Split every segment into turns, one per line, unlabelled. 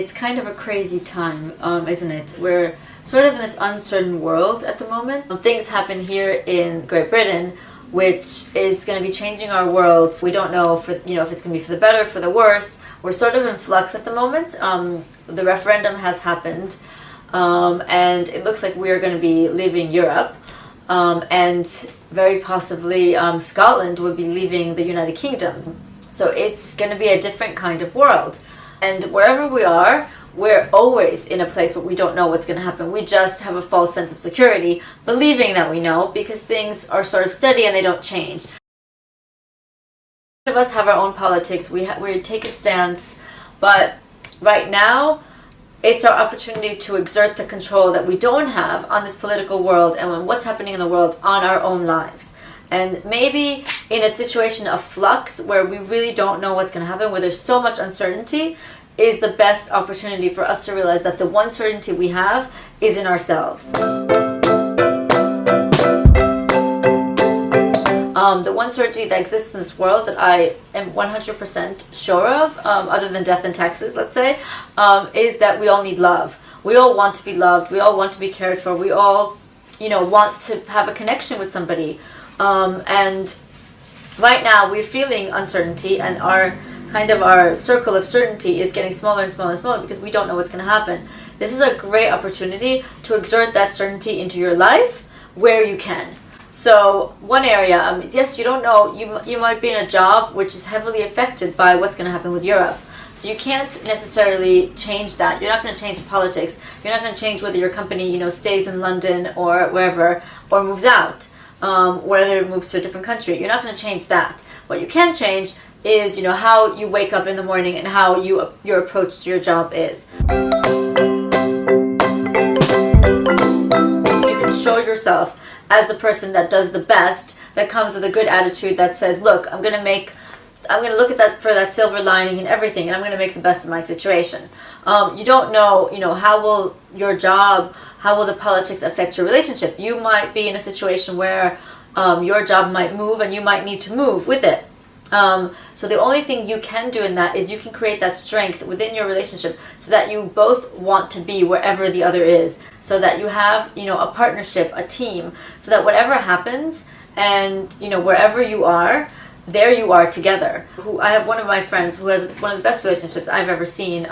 it's kind of a crazy time, isn't it? We're sort of in this uncertain world at the moment. Things happen here in Great Britain, which is going to be changing our world. We don't know if it's going to be for the better, for the worse. We're sort of in flux at the moment. The referendum has happened, and it looks like we're going to be leaving Europe, and very possibly Scotland will be leaving the United Kingdom. So it's going to be a different kind of world. And wherever we are, we're always in a place where we don't know what's going to happen. We just have a false sense of security, believing that we know, because things are sort of steady and they don't change. Each of us have our own politics. We take a stance, but right now, it's our opportunity to exert the control that we don't have on this political world and on what's happening in the world on our own lives. And maybe in a situation of flux where we really don't know what's going to happen, where there's so much uncertainty, is the best opportunity for us to realize that the one certainty we have is in ourselves. The one certainty that exists in this world that I am 100% sure of, other than death and taxes, let's say, is that we all need love. We all want to be loved. We all want to be cared for. We all, want to have a connection with somebody. And right now we're feeling uncertainty, and our circle of certainty is getting smaller and smaller and smaller because we don't know what's going to happen. This is a great opportunity to exert that certainty into your life where you can. So one area, yes, you don't know, you might be in a job which is heavily affected by what's going to happen with Europe. So you can't necessarily change that. You're not going to change politics. You're not going to change whether your company, stays in London or wherever, or moves out, whether it moves to a different country. You're not going to change that. What you can change is, how you wake up in the morning and how your approach to your job is. You can show yourself as the person that does the best, that comes with a good attitude, that says, look, I'm going to look at that for that silver lining in everything, and I'm going to make the best of my situation. You don't know, how will your job, how will the politics affect your relationship? You might be in a situation where your job might move and you might need to move with it. So the only thing you can do in that is you can create that strength within your relationship so that you both want to be wherever the other is, so that you have, a partnership, a team, so that whatever happens and, wherever you are, there you are together. I have one of my friends who has one of the best relationships I've ever seen.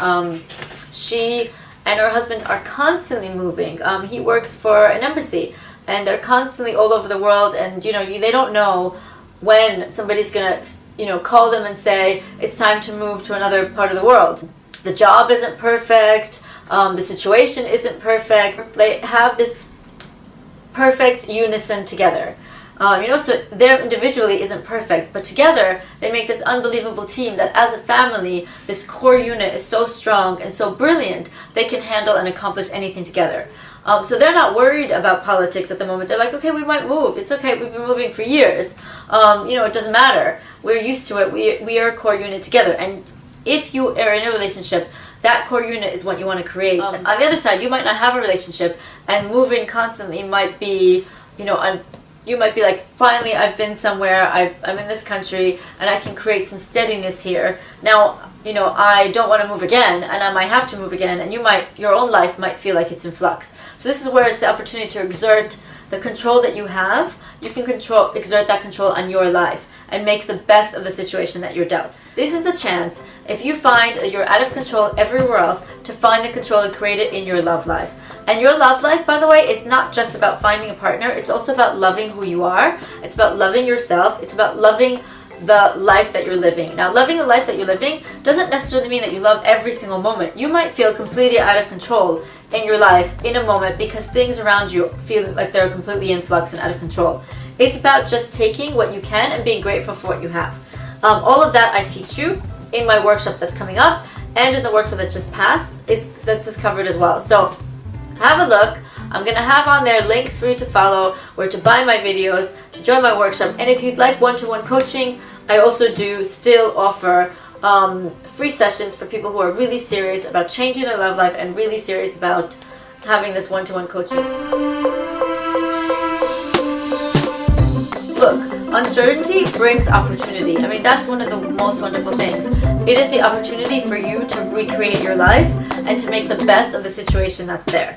She and her husband are constantly moving. He works for an embassy, and they're constantly all over the world, and, they don't know when somebody's going to, call them and say, it's time to move to another part of the world. The job isn't perfect. The situation isn't perfect. They have this perfect unison together. So their individually isn't perfect, but together they make this unbelievable team that as a family, this core unit is so strong and so brilliant, they can handle and accomplish anything together. So they're not worried about politics at the moment. They're like, okay, we might move. It's okay. We've been moving for years. It doesn't matter. We're used to it. We are a core unit together. And if you are in a relationship, that core unit is what you want to create. On the other side, you might not have a relationship, and moving constantly might be, you might be like, finally, I've been somewhere. I'm in this country, and I can create some steadiness here. Now, I don't want to move again, and I might have to move again, and your own life might feel like it's in flux. So this is where it's the opportunity to exert the control that you have. You can exert that control on your life and make the best of the situation that you're dealt. This is the chance, if you find that you're out of control everywhere else, to find the control and create it in your love life. And your love life, by the way, is not just about finding a partner. It's also about loving who you are. It's about loving yourself. It's about loving the life that you're living. Now, loving the life that you're living doesn't necessarily mean that you love every single moment. You might feel completely out of control in your life in a moment because things around you feel like they're completely in flux and out of control. It's about just taking what you can and being grateful for what you have. All of that I teach you in my workshop that's coming up, and in the workshop that just passed, this is covered as well. So have a look. I'm going to have on there links for you to follow, where to buy my videos, to join my workshop. And if you'd like one-to-one coaching, I also do still offer free sessions for people who are really serious about changing their love life and really serious about having this one-to-one coaching. Look, uncertainty brings opportunity. I mean, that's one of the most wonderful things. It is the opportunity for you to recreate your life and to make the best of the situation that's there.